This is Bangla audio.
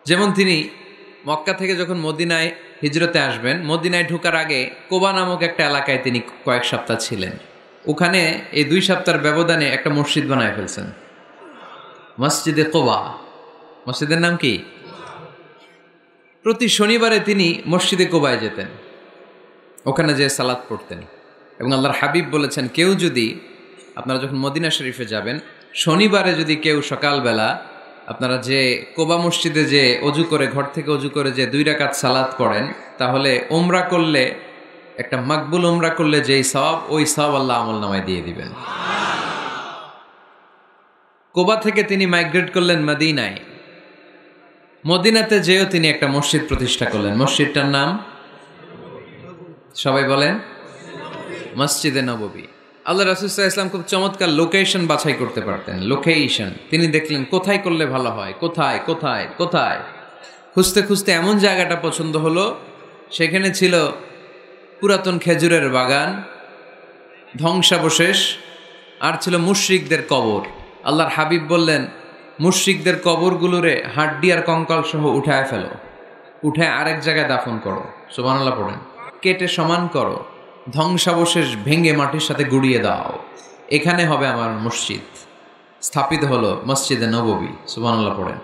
যেমন তিনি মক্কা থেকে যখন মদিনায় হিজরতে আসবেন, মদিনায় ঢোকার আগে কোবা নামক একটা এলাকায় তিনি কয়েক সপ্তাহ ছিলেন। ওখানে এই 2 সপ্তাহের ব্যবধানে একটা মসজিদ বানায় ফেলছেন, মসজিদে কোবা। মসজিদের নাম কি? প্রতি শনিবারে তিনি মসজিদে কোবায় যেতেন, ওখানে যে সালাত পড়তেন। এবং আল্লাহর হাবিব বলেছেন, কেউ যদি, আপনারা যখন মদিনা শরীফে যাবেন, শনিবারে যদি কেউ সকালবেলা আপনারা যে কোবা মসজিদে যে অজু করে, ঘর থেকে অজু করে যে 2 রাকাত সালাত পড়েন, তাহলে ওমরা করলে, একটা মাকবুল ওমরা করলে যেই সওয়াব, ওই সওয়াব আল্লাহ আমলনামায় দিয়ে দিবেন। কোবা থেকে তিনি মাইগ্রেট করলেন মদিনায়। মদিনাতে যেও তিনি একটা মসজিদ প্রতিষ্ঠা করলেন। মসজিদটার নাম সবাই বলেন, মসজিদে নববী। আল্লাহ রাসূল সাল্লাল্লাহু আলাইহি ওয়াসাল্লাম খুব চমৎকার লোকেশন বাছাই করতে পারতেন। লোকেশন তিনি দেখলেন কোথায় করলে ভালো হয়, কোথায় কোথায় কোথায়। খুঁজতে খুঁজতে এমন জায়গাটা পছন্দ হলো, সেখানে ছিল পুরাতন খেজুরের বাগান, ধ্বংসাবশেষ, আর ছিল মুশরিকদের কবর। আল্লাহর হাবিব বললেন, মুশরিকদের কবরগুলোরে হাড্ডি আর কঙ্কাল সহ উঠায় ফেলো, উঠে আরেক জায়গায় দাফন করো, সুবহানাল্লাহ পড়েন, কেটে সমান করো, ধ্বংসাবশেষ ভেঙে মাটির সাথে গুড়িয়ে দাও, এখানে হবে আমার মসজিদ। স্থাপিত হলো মসজিদে নববী, সুবহানাল্লাহ পড়েন।